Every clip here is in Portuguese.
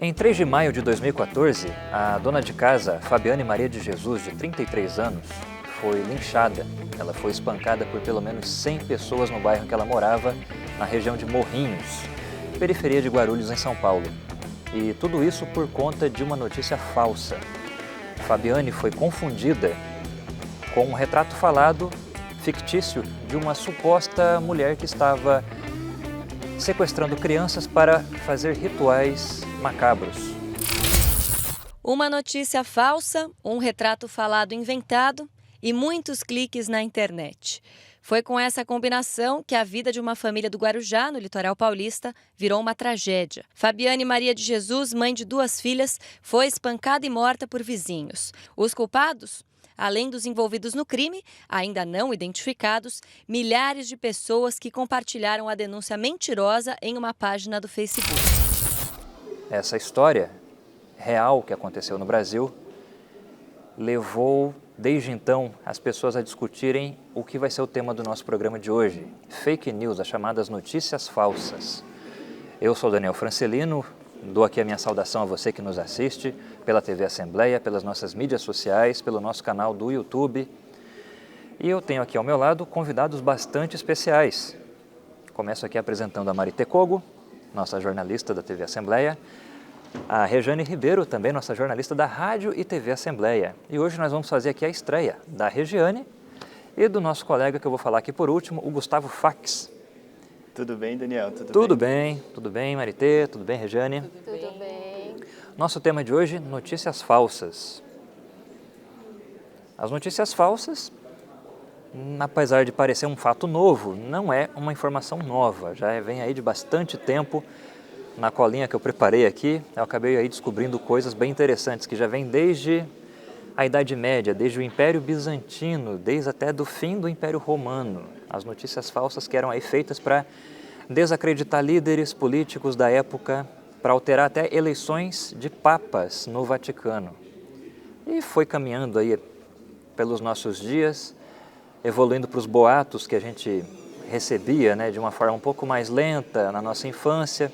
Em 3 de maio de 2014, a dona de casa, Fabiane Maria de Jesus, de 33 anos, foi linchada. Ela foi espancada por pelo menos 100 pessoas no bairro em que ela morava, na região de Morrinhos, periferia de Guarulhos, em São Paulo. E tudo isso por conta de uma notícia falsa. Fabiane foi confundida com um retrato falado fictício de uma suposta mulher que estava sequestrando crianças para fazer rituais macabros. Uma notícia falsa, um retrato falado inventado e muitos cliques na internet. Foi com essa combinação que a vida de uma família do Guarujá, no litoral paulista, virou uma tragédia. Fabiane Maria de Jesus, mãe de 2 filhas, foi espancada e morta por vizinhos. Os culpados? Além dos envolvidos no crime, ainda não identificados, milhares de pessoas que compartilharam a denúncia mentirosa em uma página do Facebook. Essa história real que aconteceu no Brasil levou, desde então, as pessoas a discutirem o que vai ser o tema do nosso programa de hoje: fake news, as chamadas notícias falsas. Eu sou Daniel Francelino, dou aqui a minha saudação a você que nos assiste pela TV Assembleia, pelas nossas mídias sociais, pelo nosso canal do YouTube. E eu tenho aqui ao meu lado convidados bastante especiais. Começo aqui apresentando a Marité Kogo, nossa jornalista da TV Assembleia, a Rejane Ribeiro, também nossa jornalista da Rádio e TV Assembleia. E hoje nós vamos fazer aqui a estreia da Regiane e do nosso colega que eu vou falar aqui por último, o Gustavo Fax. Tudo bem, Daniel? Tudo bem? Tudo bem, Marité? Tudo bem, Rejane? Tudo bem. Nosso tema de hoje, notícias falsas. As notícias falsas, apesar de parecer um fato novo, não é uma informação nova. Já vem aí de bastante tempo. Na colinha que eu preparei aqui, eu acabei aí descobrindo coisas bem interessantes que já vêm desde a Idade Média, desde o Império Bizantino, desde até do fim do Império Romano. As notícias falsas que eram aí feitas para desacreditar líderes políticos da época, para alterar até eleições de papas no Vaticano. E foi caminhando aí pelos nossos dias, evoluindo para os boatos que a gente recebia, né, de uma forma um pouco mais lenta na nossa infância,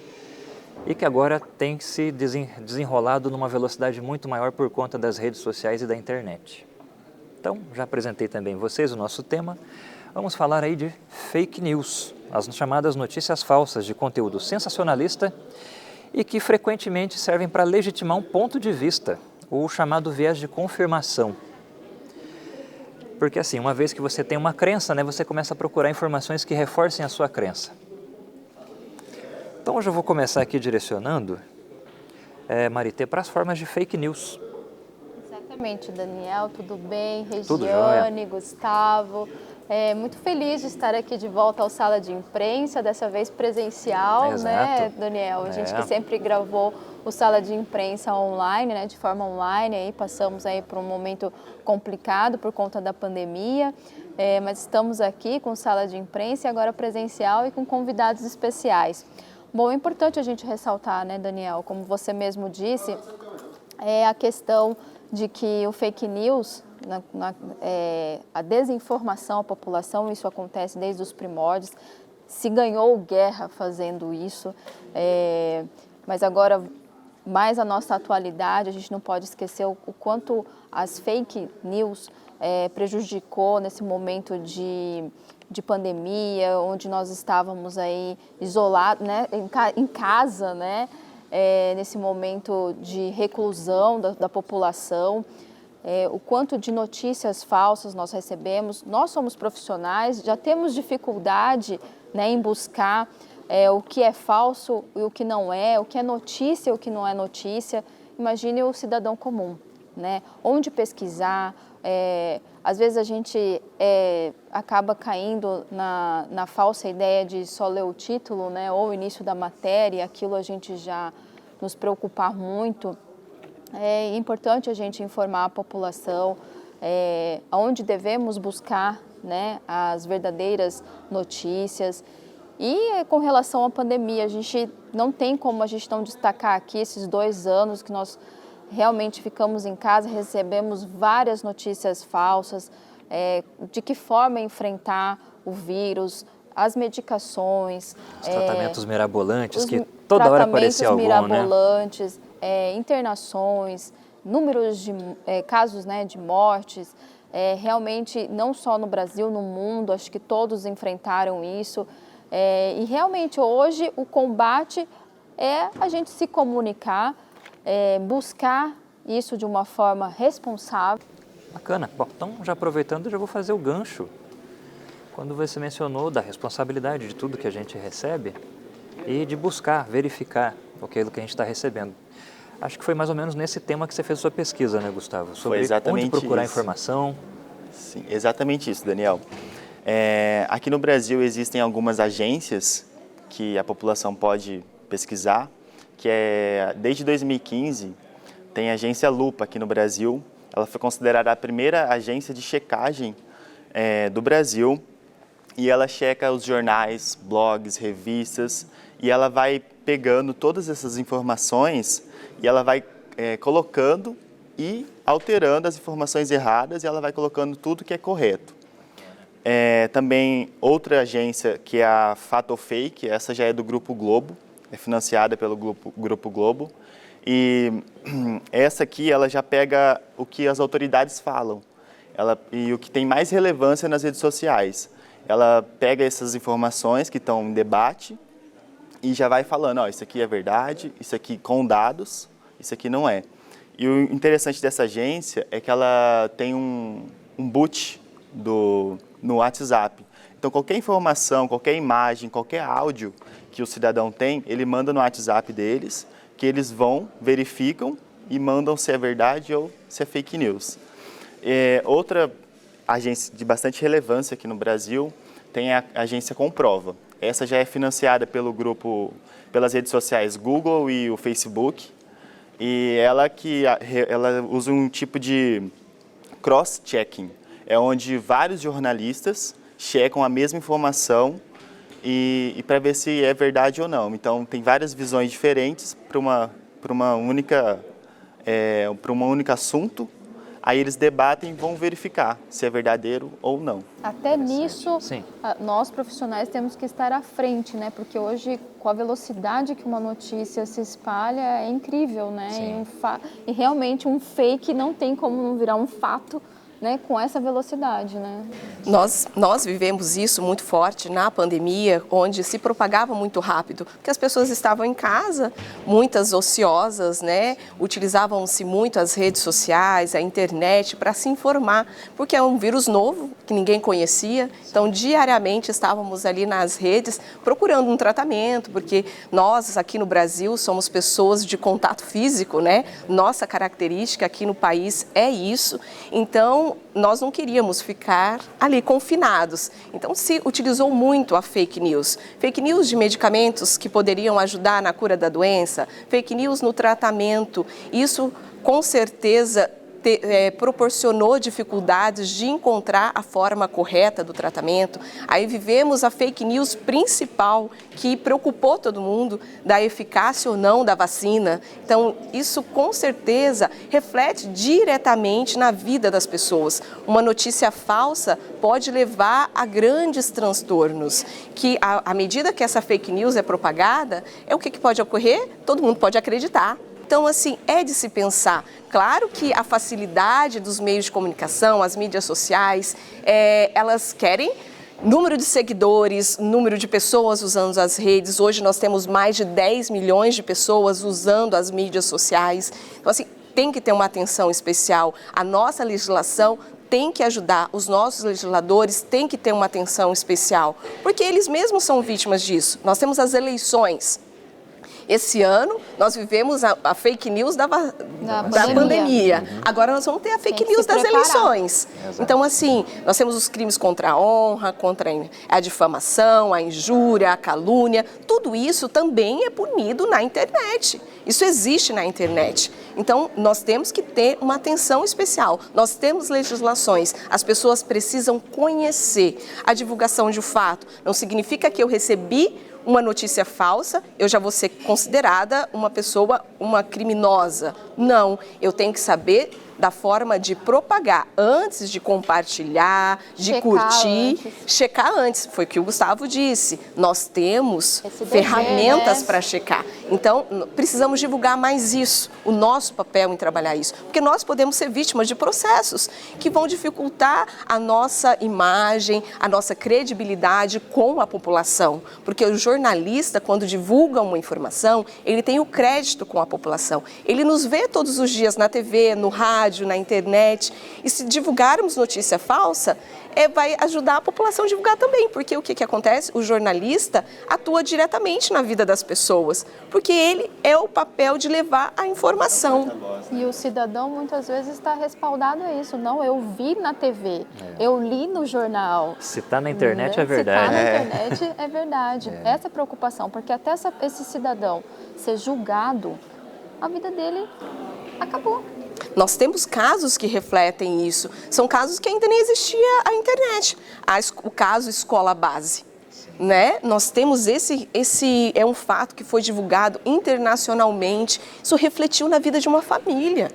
e que agora tem se desenrolado numa velocidade muito maior por conta das redes sociais e da internet. Então, já apresentei também vocês o nosso tema. Vamos falar aí de fake news, as chamadas notícias falsas de conteúdo sensacionalista e que frequentemente servem para legitimar um ponto de vista, o chamado viés de confirmação. Porque assim, uma vez que você tem uma crença, né, você começa a procurar informações que reforcem a sua crença. Então hoje eu vou começar aqui direcionando, Marité, para as formas de fake news. Exatamente, Daniel, tudo bem? Tudo jóia. Regiane, Gustavo. Muito feliz de estar aqui de volta ao Sala de Imprensa, dessa vez presencial, Exato. né, Daniel? A gente que sempre gravou o Sala de Imprensa online, né, de forma online, aí passamos aí por um momento complicado por conta da pandemia, mas estamos aqui com Sala de Imprensa e agora presencial e com convidados especiais. Bom, é importante a gente ressaltar, né, Daniel, como você mesmo disse, a questão de que o fake news, a desinformação à população, isso acontece desde os primórdios, se ganhou guerra fazendo isso, mas agora, mais a nossa atualidade, a gente não pode esquecer o quanto as fake news prejudicou nesse momento de pandemia, onde nós estávamos aí isolados, né, em casa, né, nesse momento de reclusão da população, o quanto de notícias falsas nós recebemos. Nós somos profissionais, já temos dificuldade, né, em buscar o que é falso e o que não é, o que é notícia e o que não é notícia. Imagine o cidadão comum, né, onde pesquisar. Às vezes a gente acaba caindo na falsa ideia de só ler o título, né, ou o início da matéria, aquilo a gente já nos preocupar muito. É importante a gente informar a população aonde devemos buscar, né, as verdadeiras notícias. E com relação à pandemia, a gente não tem como a gente não destacar aqui esses 2 anos que nós realmente ficamos em casa, recebemos várias notícias falsas, de que forma enfrentar o vírus, as medicações. Os tratamentos mirabolantes, que toda hora aparecia algum, né? Tratamentos mirabolantes, internações, números de casos, né, de mortes, realmente não só no Brasil, no mundo, acho que todos enfrentaram isso. E realmente hoje o combate é a gente se comunicar, buscar isso de uma forma responsável. Bacana. Bom, então já aproveitando, já vou fazer o gancho. Quando você mencionou da responsabilidade de tudo que a gente recebe e de buscar, verificar aquilo que a gente está recebendo. Acho que foi mais ou menos nesse tema que você fez a sua pesquisa, né, Gustavo? Sobre onde procurar informação. Sim, exatamente isso, Daniel. Aqui no Brasil existem algumas agências que a população pode pesquisar, que desde 2015 tem a agência Lupa aqui no Brasil. Ela foi considerada a primeira agência de checagem do Brasil e ela checa os jornais, blogs, revistas e ela vai pegando todas essas informações e ela vai colocando e alterando as informações erradas e ela vai colocando tudo que é correto. Também outra agência que é a Fato ou Fake, essa já é do Grupo Globo, é financiada pelo Grupo Globo. E essa aqui, ela já pega o que as autoridades falam e o que tem mais relevância nas redes sociais. Ela pega essas informações que estão em debate e já vai falando, isso aqui é verdade, isso aqui com dados, isso aqui não é. E o interessante dessa agência é que ela tem um boot no WhatsApp. Então, qualquer informação, qualquer imagem, qualquer áudio que o cidadão tem, ele manda no WhatsApp deles, que eles vão, verificam e mandam se é verdade ou se é fake news. Outra agência de bastante relevância aqui no Brasil tem a agência Comprova. Essa já é financiada pelas redes sociais Google e o Facebook. E ela usa um tipo de cross-checking. É onde vários jornalistas checam a mesma informação e para ver se é verdade ou não. Então, tem várias visões diferentes para um único assunto. Aí eles debatem e vão verificar se é verdadeiro ou não. Até nisso, Sim. Nós profissionais temos que estar à frente, né? Porque hoje, com a velocidade que uma notícia se espalha, é incrível, né? E realmente um fake não tem como não virar um fato, né, com essa velocidade, né? Nós vivemos isso muito forte na pandemia, onde se propagava muito rápido, porque as pessoas estavam em casa, muitas ociosas, né? Utilizavam-se muito as redes sociais, a internet para se informar, porque é um vírus novo que ninguém conhecia, então diariamente estávamos ali nas redes procurando um tratamento, porque nós aqui no Brasil somos pessoas de contato físico, né? Nossa característica aqui no país é isso, então nós não queríamos ficar ali confinados. Então se utilizou muito a fake news de medicamentos que poderiam ajudar na cura da doença, fake news no tratamento. Isso com certeza proporcionou dificuldades de encontrar a forma correta do tratamento. Aí vivemos a fake news principal que preocupou todo mundo da eficácia ou não da vacina. Então, isso com certeza reflete diretamente na vida das pessoas. Uma notícia falsa pode levar a grandes transtornos, que à medida que essa fake news é propagada, o que pode ocorrer? Todo mundo pode acreditar. Então, assim, é de se pensar. Claro que a facilidade dos meios de comunicação, as mídias sociais, elas querem número de seguidores, número de pessoas usando as redes. Hoje nós temos mais de 10 milhões de pessoas usando as mídias sociais. Então, assim, tem que ter uma atenção especial. A nossa legislação tem que ajudar, os nossos legisladores têm que ter uma atenção especial, porque eles mesmos são vítimas disso. Nós temos as eleições. Esse ano, nós vivemos a fake news da pandemia. Agora, nós vamos ter a fake news das eleições. Exato. Então, assim, nós temos os crimes contra a honra, contra a difamação, a injúria, a calúnia. Tudo isso também é punido na internet. Isso existe na internet. Então, nós temos que ter uma atenção especial. Nós temos legislações. As pessoas precisam conhecer. A divulgação de um fato não significa que eu recebi uma notícia falsa, eu já vou ser considerada uma pessoa, uma criminosa. Não, eu tenho que saber da forma de propagar, antes de compartilhar, de Checar curtir, antes. checar antes. Foi o que o Gustavo disse, nós temos Esse dever, ferramentas né? para checar. Então, precisamos divulgar mais isso, o nosso papel em trabalhar isso, porque nós podemos ser vítimas de processos que vão dificultar a nossa imagem, a nossa credibilidade com a população, porque o jornalista, quando divulga uma informação, ele tem o crédito com a população, ele nos vê todos os dias na TV, no rádio, na internet, e se divulgarmos notícia falsa, vai ajudar a população a divulgar também, porque o que acontece? O jornalista atua diretamente na vida das pessoas, porque ele é o papel de levar a informação. E o cidadão muitas vezes está respaldado a isso. Não, eu vi na TV, eu li no jornal. Se está na internet é verdade. Se está na internet é verdade. Essa é a preocupação, porque até esse cidadão ser julgado, a vida dele acabou. Nós temos casos que refletem isso. São casos que ainda nem existia a internet. O caso escola base. Né? Nós temos esse é um fato que foi divulgado internacionalmente. Isso refletiu na vida de uma família.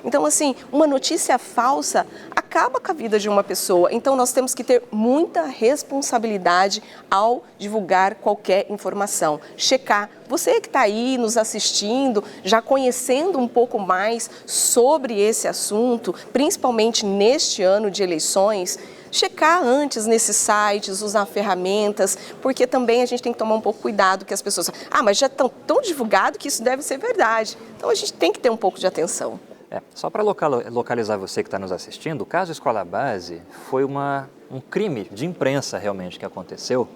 Então, assim, uma notícia falsa acaba com a vida de uma pessoa. Então, nós temos que ter muita responsabilidade ao divulgar qualquer informação. Checar. Você que está aí nos assistindo, já conhecendo um pouco mais sobre esse assunto, principalmente neste ano de eleições, checar antes nesses sites, usar ferramentas, porque também a gente tem que tomar um pouco cuidado que as pessoas... mas já estão tão divulgado que isso deve ser verdade. Então, a gente tem que ter um pouco de atenção. Só para localizar você que está nos assistindo, o caso Escola Base foi um crime de imprensa realmente que aconteceu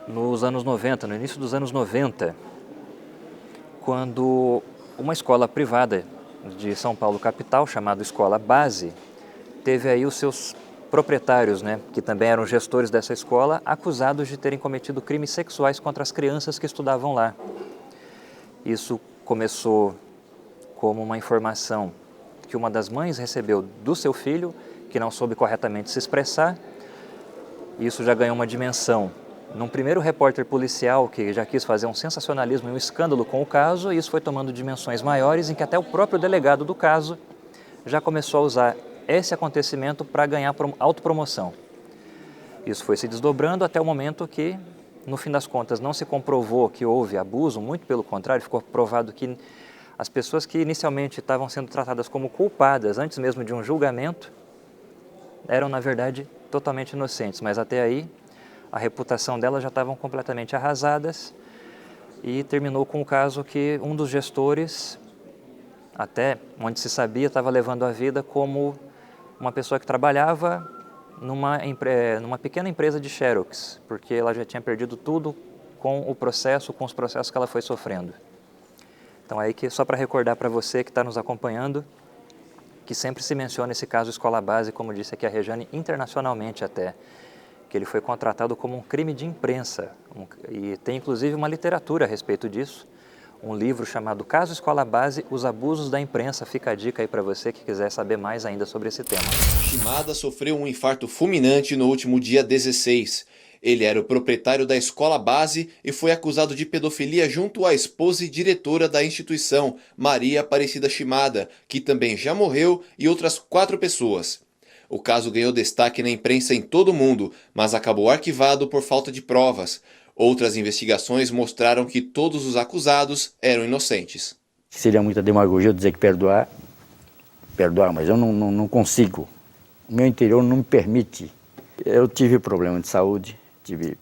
nos anos 90, no início dos anos 90, quando uma escola privada de São Paulo capital, chamada Escola Base, teve aí os seus proprietários, né, que também eram gestores dessa escola, acusados de terem cometido crimes sexuais contra as crianças que estudavam lá. Isso começou como uma informação que uma das mães recebeu do seu filho, que não soube corretamente se expressar. Isso já ganhou uma dimensão. Num primeiro repórter policial que já quis fazer um sensacionalismo e um escândalo com o caso, isso foi tomando dimensões maiores, em que até o próprio delegado do caso já começou a usar esse acontecimento para ganhar autopromoção. Isso foi se desdobrando até o momento que, no fim das contas, não se comprovou que houve abuso, muito pelo contrário, ficou provado que as pessoas que inicialmente estavam sendo tratadas como culpadas, antes mesmo de um julgamento, eram, na verdade, totalmente inocentes, mas até aí a reputação delas já estavam completamente arrasadas e terminou com o caso que um dos gestores, até onde se sabia, estava levando a vida como uma pessoa que trabalhava numa pequena empresa de Xerox, porque ela já tinha perdido tudo com os processos que ela foi sofrendo. Então aí que só para recordar para você que está nos acompanhando, que sempre se menciona esse caso Escola Base, como disse aqui a Rejane, internacionalmente até, que ele foi contratado como um crime de imprensa, e tem inclusive uma literatura a respeito disso, um livro chamado Caso Escola Base, Os Abusos da Imprensa. Fica a dica aí para você que quiser saber mais ainda sobre esse tema. Shimada sofreu um infarto fulminante no último dia 16. Ele era o proprietário da Escola Base e foi acusado de pedofilia junto à esposa e diretora da instituição, Maria Aparecida Shimada, que também já morreu, e outras 4 pessoas. O caso ganhou destaque na imprensa em todo o mundo, mas acabou arquivado por falta de provas. Outras investigações mostraram que todos os acusados eram inocentes. Seria muita demagogia eu dizer que perdoar, mas eu não consigo. O meu interior não me permite. Eu tive problema de saúde, tive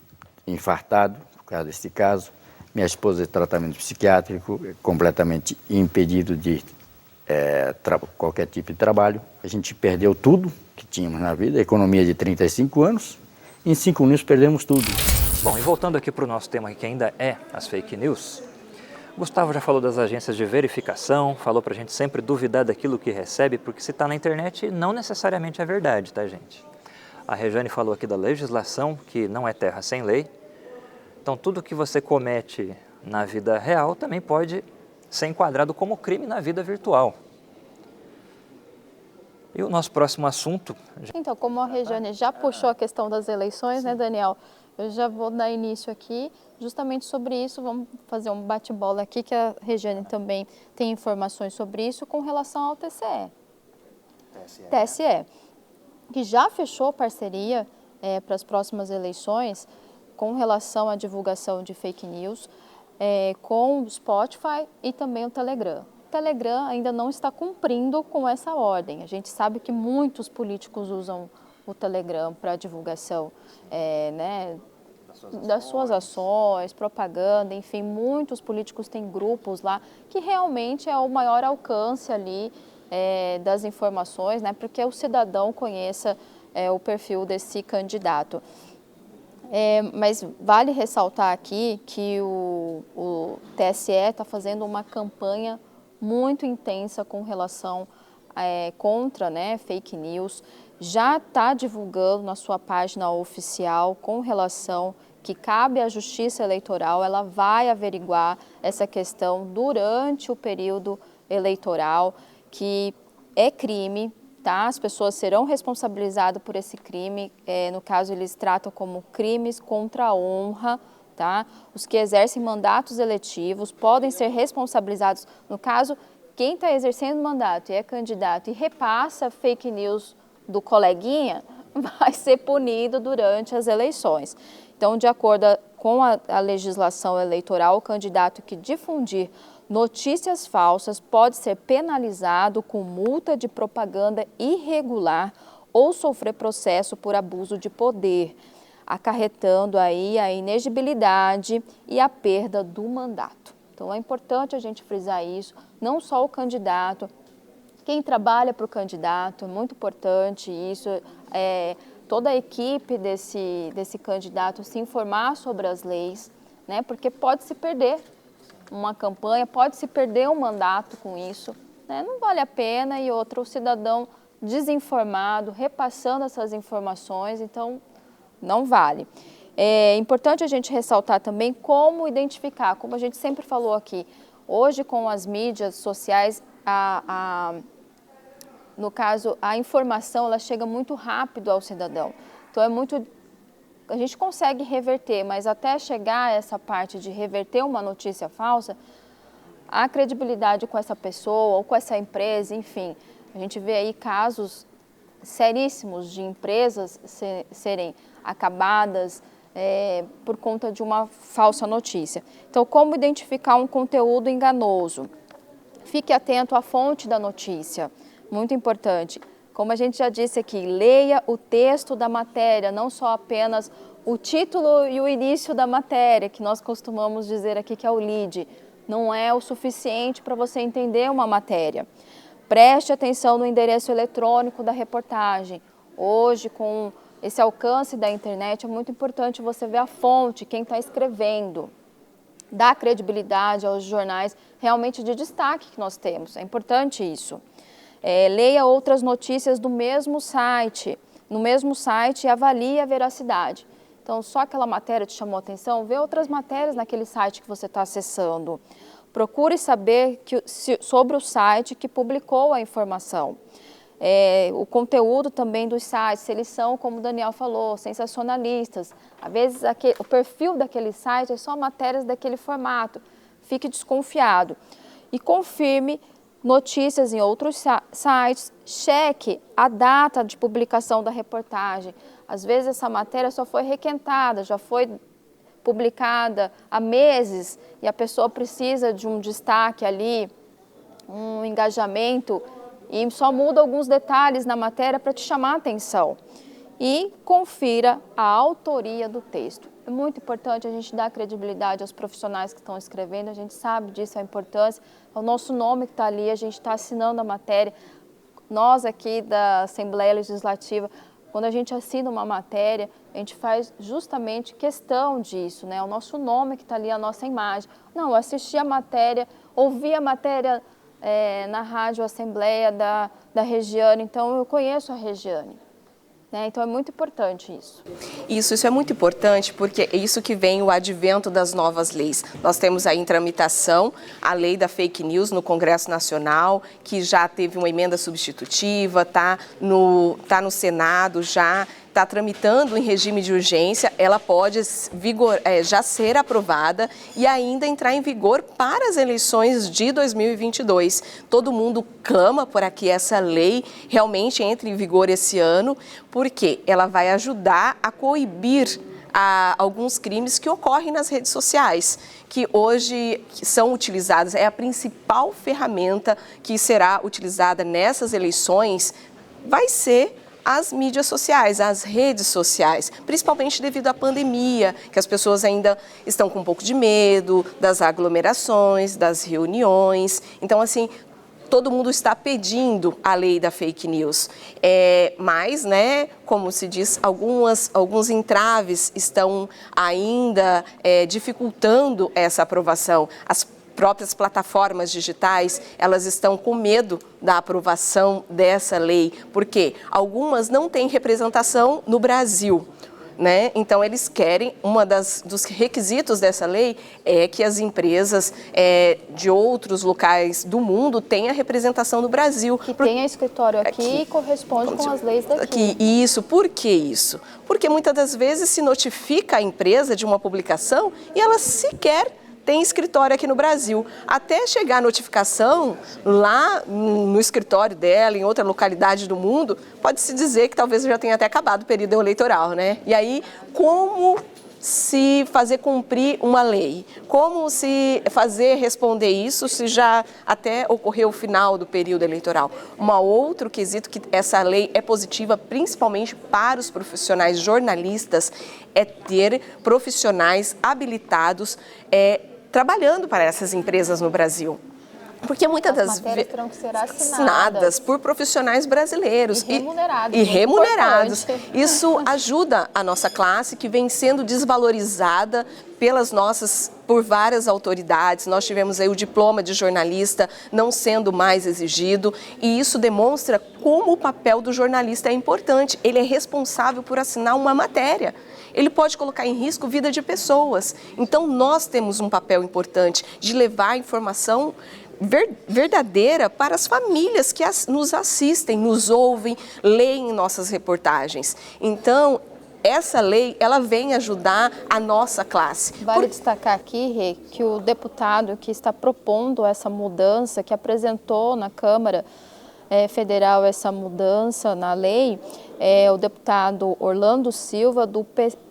infartado por causa desse caso. Minha esposa é tratamento psiquiátrico, completamente impedido de qualquer tipo de trabalho. A gente perdeu tudo que tínhamos na vida, a economia de 35 anos. Em 5 anos perdemos tudo. Bom, e voltando aqui para o nosso tema, que ainda é as fake news, Gustavo já falou das agências de verificação, falou para a gente sempre duvidar daquilo que recebe, porque se está na internet não necessariamente é verdade, tá, gente? A Rejane falou aqui da legislação, que não é terra sem lei. Então, tudo que você comete na vida real também pode ser enquadrado como crime na vida virtual. E o nosso próximo assunto... Então, como a Rejane já puxou a questão das eleições, né, Daniel? Eu já vou dar início aqui justamente sobre isso. Vamos fazer um bate-bola aqui, que a Rejane também tem informações sobre isso com relação ao TCE. TSE, que já fechou parceria para as próximas eleições com relação à divulgação de fake news com o Spotify e também o Telegram. O Telegram ainda não está cumprindo com essa ordem. A gente sabe que muitos políticos usam o Telegram para divulgação das suas ações, propaganda, enfim, muitos políticos têm grupos lá que realmente é o maior alcance ali das informações, né, porque o cidadão conheça o perfil desse candidato. Mas vale ressaltar aqui que o TSE está fazendo uma campanha muito intensa com relação contra fake news, já está divulgando na sua página oficial com relação que cabe à Justiça Eleitoral, ela vai averiguar essa questão durante o período eleitoral, que é crime, tá? As pessoas serão responsabilizadas por esse crime, no caso eles tratam como crimes contra a honra, tá? Os que exercem mandatos eletivos podem ser responsabilizados, no caso, quem está exercendo mandato e é candidato e repassa fake news do coleguinha, vai ser punido durante as eleições. Então, de acordo com a legislação eleitoral, o candidato que difundir notícias falsas pode ser penalizado com multa de propaganda irregular ou sofrer processo por abuso de poder, acarretando aí a inexigibilidade e a perda do mandato. Então, é importante a gente frisar isso, não só o candidato, quem trabalha para o candidato, é muito importante isso, toda a equipe desse candidato se informar sobre as leis, né, porque pode se perder uma campanha, pode se perder um mandato com isso, né, não vale a pena, e outro, o cidadão desinformado, repassando essas informações, então não vale. É importante a gente ressaltar também como identificar, como a gente sempre falou aqui, hoje com as mídias sociais, no caso, a informação ela chega muito rápido ao cidadão. Então a gente consegue reverter, mas até chegar a essa parte de reverter uma notícia falsa, a credibilidade com essa pessoa ou com essa empresa, enfim, a gente vê aí casos seríssimos de empresas serem acabadas por conta de uma falsa notícia. Então, como identificar um conteúdo enganoso? Fique atento à fonte da notícia. Muito importante. Como a gente já disse aqui, leia o texto da matéria, não só apenas o título e o início da matéria, que nós costumamos dizer aqui que é o lead. Não é o suficiente para você entender uma matéria. Preste atenção no endereço eletrônico da reportagem. Hoje, com esse alcance da internet, é muito importante você ver a fonte, quem está escrevendo. Dá credibilidade aos jornais realmente de destaque que nós temos. É importante isso. Leia outras notícias do mesmo site, no mesmo site, e avalie a veracidade. Então, só aquela matéria te chamou a atenção, vê outras matérias naquele site que você está acessando. Procure saber sobre o site que publicou a informação. O conteúdo também dos sites, eles são, como o Daniel falou, sensacionalistas. Às vezes, o perfil daquele site é só matérias daquele formato. Fique desconfiado. E confirme notícias em outros sites, cheque a data de publicação da reportagem. Às vezes essa matéria só foi requentada, já foi publicada há meses e a pessoa precisa de um destaque ali, um engajamento, e só muda alguns detalhes na matéria para te chamar a atenção. E confira a autoria do texto. É muito importante a gente dar credibilidade aos profissionais que estão escrevendo, a gente sabe disso, a importância, é o nosso nome que está ali, a gente está assinando a matéria. Nós aqui da Assembleia Legislativa, quando a gente assina uma matéria, a gente faz justamente questão disso, né? O nosso nome que está ali, a nossa imagem. Não, eu assisti a matéria, ouvi a matéria na Rádio Assembleia da Regiane, então eu conheço a Regiane. Então é muito importante isso. Isso é muito importante porque é isso que vem o advento das novas leis. Nós temos aí em tramitação a lei da fake news no Congresso Nacional, que já teve uma emenda substitutiva, está no Senado já, está tramitando em regime de urgência, ela pode já ser aprovada e ainda entrar em vigor para as eleições de 2022. Todo mundo clama para que essa lei realmente entre em vigor esse ano, porque ela vai ajudar a coibir alguns crimes que ocorrem nas redes sociais, que hoje são utilizadas, é a principal ferramenta que será utilizada nessas eleições, vai ser as mídias sociais, as redes sociais, principalmente devido à pandemia, que as pessoas ainda estão com um pouco de medo das aglomerações, das reuniões. Então, assim, todo mundo está pedindo a lei da fake news, mas, né, como se diz, alguns entraves estão ainda dificultando essa aprovação. As próprias plataformas digitais, elas estão com medo da aprovação dessa lei, porque algumas não têm representação no Brasil. Né? Então, eles querem, dos requisitos dessa lei é que as empresas de outros locais do mundo tenham representação no Brasil. Que tenha escritório aqui e corresponde com as leis daqui. Isso, por que isso? Porque muitas das vezes se notifica a empresa de uma publicação e ela sequer tem escritório aqui no Brasil. Até chegar a notificação lá no escritório dela, em outra localidade do mundo, pode-se dizer que talvez já tenha até acabado o período eleitoral, né? E aí, como se fazer cumprir uma lei? Como se fazer responder isso se já até ocorreu o final do período eleitoral? Outro quesito que essa lei é positiva, principalmente para os profissionais jornalistas, é ter profissionais habilitados trabalhando para essas empresas no Brasil. Porque muitas das vezes terão que ser assinadas por profissionais brasileiros e remunerados. Isso ajuda a nossa classe, que vem sendo desvalorizada por várias autoridades. Nós tivemos aí o diploma de jornalista não sendo mais exigido, e isso demonstra como o papel do jornalista é importante. Ele é responsável por assinar uma matéria. Ele pode colocar em risco a vida de pessoas. Então, nós temos um papel importante de levar a informação verdadeira para as famílias que nos assistem, nos ouvem, leem nossas reportagens. Então, essa lei, ela vem ajudar a nossa classe. Vale destacar aqui, Rê, que o deputado que está propondo essa mudança, que apresentou na Câmara Federal essa mudança na lei, é o deputado Orlando Silva, do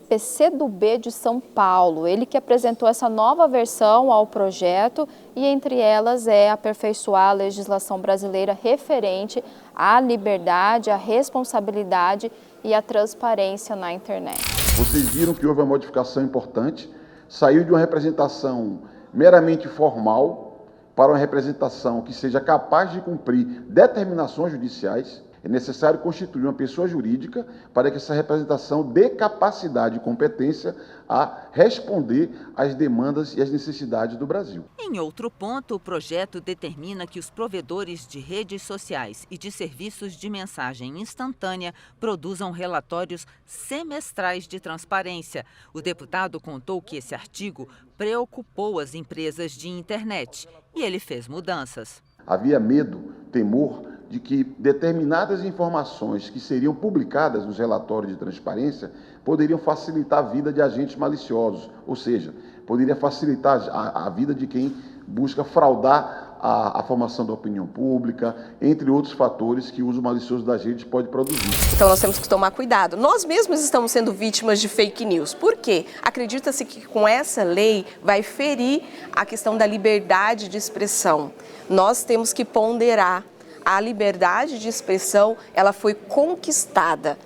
PCdoB de São Paulo. Ele que apresentou essa nova versão ao projeto e, entre elas, aperfeiçoar a legislação brasileira referente à liberdade, à responsabilidade e à transparência na internet. Vocês viram que houve uma modificação importante, saiu de uma representação meramente formal para uma representação que seja capaz de cumprir determinações judiciais. É necessário constituir uma pessoa jurídica para que essa representação dê capacidade e competência a responder às demandas e às necessidades do Brasil. Em outro ponto, o projeto determina que os provedores de redes sociais e de serviços de mensagem instantânea produzam relatórios semestrais de transparência. O deputado contou que esse artigo preocupou as empresas de internet e ele fez mudanças. Havia medo, temor de que determinadas informações que seriam publicadas nos relatórios de transparência poderiam facilitar a vida de agentes maliciosos, ou seja, poderia facilitar a vida de quem busca fraudar a formação da opinião pública, entre outros fatores que o uso malicioso da gente pode produzir. Então nós temos que tomar cuidado. Nós mesmos estamos sendo vítimas de fake news. Por quê? Acredita-se que com essa lei vai ferir a questão da liberdade de expressão. Nós temos que ponderar. A liberdade de expressão, ela foi conquistada.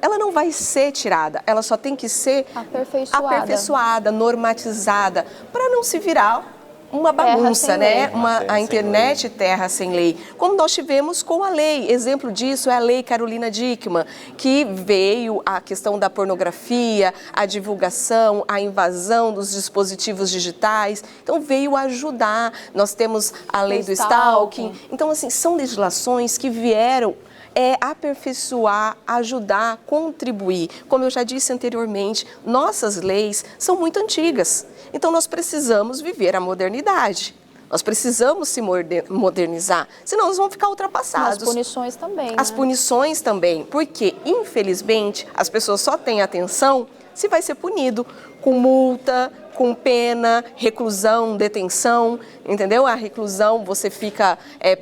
Ela não vai ser tirada, ela só tem que ser aperfeiçoada, normatizada, para não se virar uma bagunça, né? A internet terra sem lei. Como nós tivemos com a lei. Exemplo disso é a lei Carolina Dickmann, que veio a questão da pornografia, a divulgação, a invasão dos dispositivos digitais. Então veio ajudar. Nós temos a lei do stalking. Então, assim, são legislações que vieram aperfeiçoar, ajudar, contribuir. Como eu já disse anteriormente, nossas leis são muito antigas. Então, nós precisamos viver a modernidade. Nós precisamos se modernizar, senão nós vamos ficar ultrapassados. As punições também, As punições também, porque, infelizmente, as pessoas só têm atenção se vai ser punido com multa, com pena, reclusão, detenção, entendeu? A reclusão você fica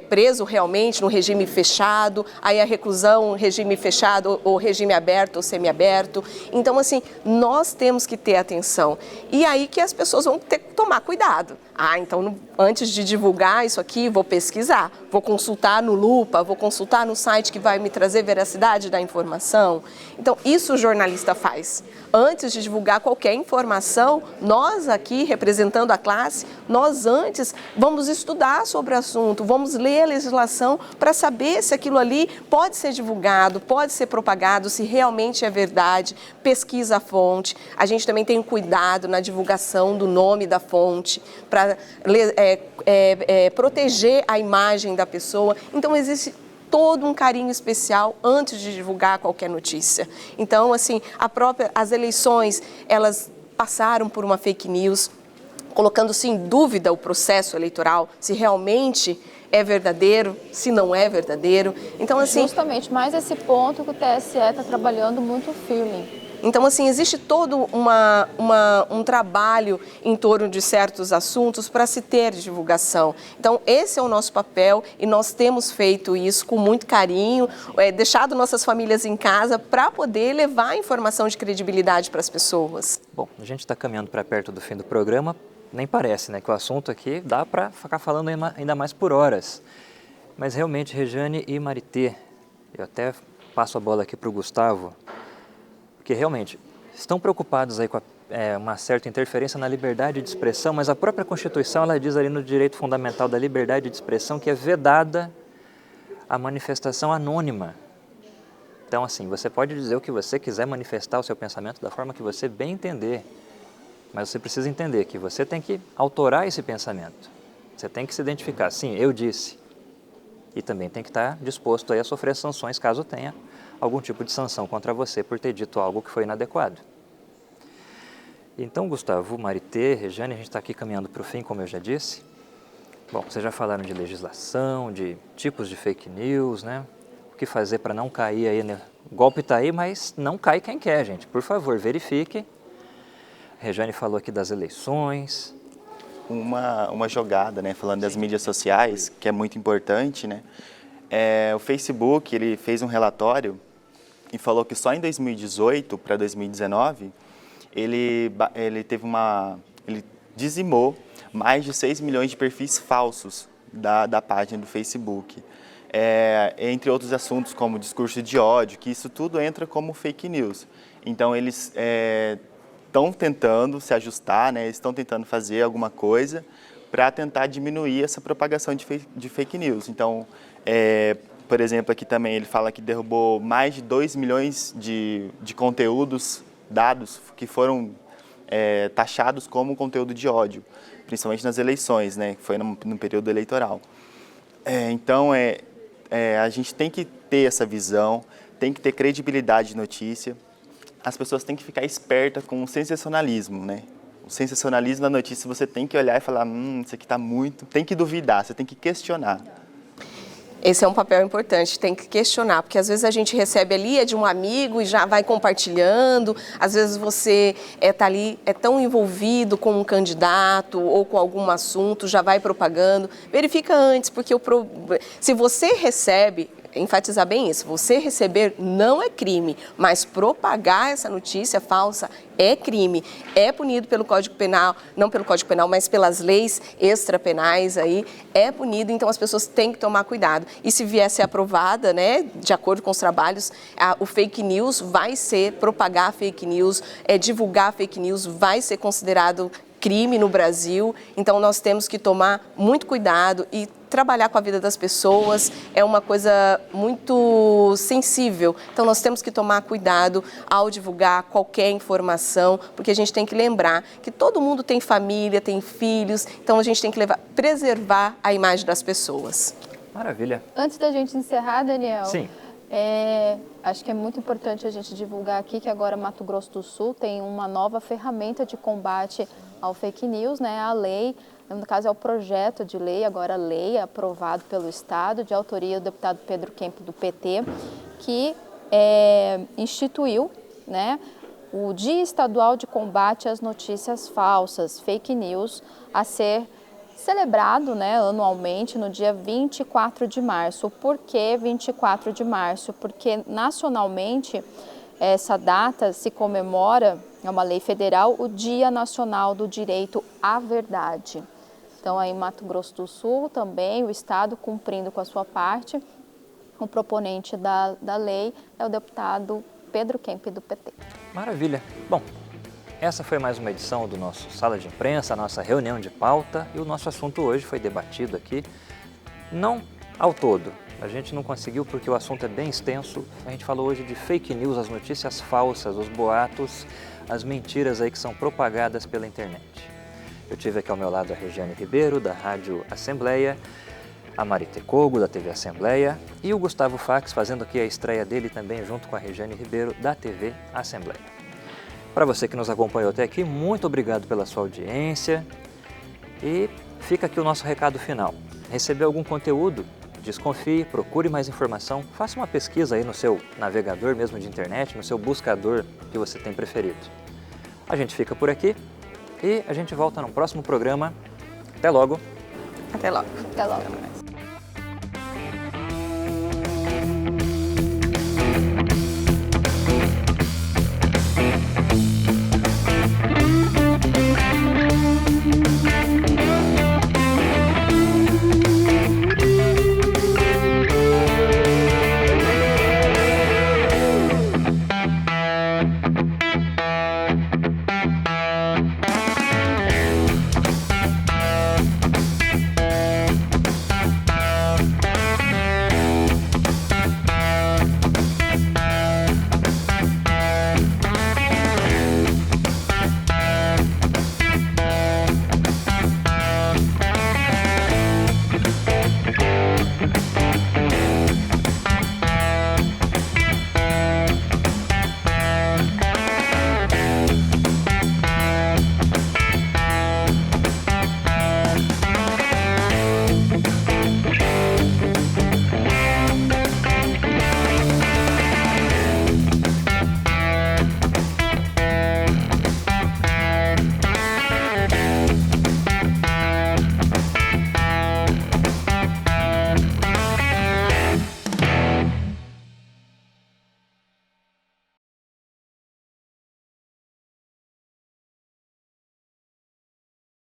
preso realmente no regime fechado, aí a reclusão, regime fechado ou regime aberto ou semiaberto. Então, assim, nós temos que ter atenção. E aí que as pessoas vão ter que tomar cuidado. Então, antes de divulgar isso aqui, vou pesquisar, vou consultar no Lupa, vou consultar no site que vai me trazer veracidade da informação. Então, isso o jornalista faz. Antes de divulgar qualquer informação, nós aqui, representando a classe, nós antes vamos estudar sobre o assunto, vamos ler a legislação para saber se aquilo ali pode ser divulgado, pode ser propagado, se realmente é verdade, pesquisa a fonte. A gente também tem cuidado na divulgação do nome da fonte, para proteger a imagem da pessoa. Então, existe todo um carinho especial antes de divulgar qualquer notícia. Então, assim, as eleições, elas passaram por uma fake news, colocando-se em dúvida o processo eleitoral, se realmente é verdadeiro, se não é verdadeiro. Então, assim, justamente mais esse ponto que o TSE está trabalhando muito firme. Então, assim, existe todo um trabalho em torno de certos assuntos para se ter divulgação. Então, esse é o nosso papel e nós temos feito isso com muito carinho, deixado nossas famílias em casa para poder levar a informação de credibilidade para as pessoas. Bom, a gente está caminhando para perto do fim do programa, nem parece, né, que o assunto aqui dá para ficar falando ainda mais por horas. Mas realmente, Rejane e Maritê, eu até passo a bola aqui para o Gustavo, porque realmente estão preocupados aí com uma certa interferência na liberdade de expressão, mas a própria Constituição ela diz ali no direito fundamental da liberdade de expressão que é vedada a manifestação anônima. Então, assim, você pode dizer o que você quiser, manifestar o seu pensamento da forma que você bem entender, mas você precisa entender que você tem que autorar esse pensamento. Você tem que se identificar, sim, eu disse. E também tem que estar disposto aí a sofrer sanções caso tenha algum tipo de sanção contra você por ter dito algo que foi inadequado. Então, Gustavo, Maritê, Rejane, a gente está aqui caminhando para o fim, como eu já disse. Bom, vocês já falaram de legislação, de tipos de fake news, né? O que fazer para não cair aí, né? O golpe está aí, mas não cai quem quer, gente. Por favor, verifique. A Rejane falou aqui das eleições. Uma jogada, né? Falando das mídias sociais, que é muito importante, né? O Facebook, ele fez um relatório e falou que só em 2018 para 2019, ele dizimou mais de 6 milhões de perfis falsos da página do Facebook. Entre outros assuntos como discurso de ódio, que isso tudo entra como fake news. Então, eles estão tentando se ajustar, né? Estão tentando fazer alguma coisa para tentar diminuir essa propagação de fake news. Então, por exemplo, aqui também ele fala que derrubou mais de 2 milhões de conteúdos, dados que foram taxados como conteúdo de ódio, principalmente nas eleições, né, que foi no período eleitoral. Então, a gente tem que ter essa visão, tem que ter credibilidade de notícia, as pessoas têm que ficar espertas com o sensacionalismo, né? O sensacionalismo da notícia, você tem que olhar e falar, isso aqui está muito... Tem que duvidar, você tem que questionar. Esse é um papel importante, tem que questionar, porque às vezes a gente recebe ali, é de um amigo e já vai compartilhando, às vezes você está ali, é tão envolvido com um candidato ou com algum assunto, já vai propagando. Verifica antes, porque se você recebe... enfatizar bem isso, você receber não é crime, mas propagar essa notícia falsa é crime, é punido pelo Código Penal, não pelo Código Penal, mas pelas leis extrapenais aí, é punido, então as pessoas têm que tomar cuidado. E se vier a ser aprovada, né, de acordo com os trabalhos, o fake news vai ser, propagar fake news, divulgar fake news vai ser considerado crime no Brasil, então nós temos que tomar muito cuidado e trabalhar com a vida das pessoas é uma coisa muito sensível, então nós temos que tomar cuidado ao divulgar qualquer informação, porque a gente tem que lembrar que todo mundo tem família, tem filhos, então a gente tem que preservar a imagem das pessoas. Maravilha. Antes da gente encerrar, Daniel, sim, Acho que é muito importante a gente divulgar aqui que agora Mato Grosso do Sul tem uma nova ferramenta de combate ao fake news, né? A lei, no caso é o projeto de lei, agora lei, aprovado pelo Estado, de autoria do deputado Pedro Kemp do PT, que instituiu, né, o Dia Estadual de Combate às Notícias Falsas, fake news, a ser celebrado, né, anualmente no dia 24 de março. Por que 24 de março? Porque nacionalmente essa data se comemora, é uma lei federal, o Dia Nacional do Direito à Verdade. Então aí em Mato Grosso do Sul também, o Estado cumprindo com a sua parte, o proponente da lei é o deputado Pedro Kemp do PT. Maravilha. Bom, essa foi mais uma edição do nosso Sala de Imprensa, a nossa reunião de pauta, e o nosso assunto hoje foi debatido aqui, não ao todo. A gente não conseguiu porque o assunto é bem extenso. A gente falou hoje de fake news, as notícias falsas, os boatos, as mentiras aí que são propagadas pela internet. Eu tive aqui ao meu lado a Regiane Ribeiro, da Rádio Assembleia, a Marité Kogo, da TV Assembleia, e o Gustavo Fax, fazendo aqui a estreia dele também junto com a Regiane Ribeiro, da TV Assembleia. Para você que nos acompanhou até aqui, muito obrigado pela sua audiência e fica aqui o nosso recado final. Recebeu algum conteúdo? Desconfie, procure mais informação, faça uma pesquisa aí no seu navegador mesmo de internet, no seu buscador que você tem preferido. A gente fica por aqui e a gente volta no próximo programa. Até logo! Até logo! Até logo!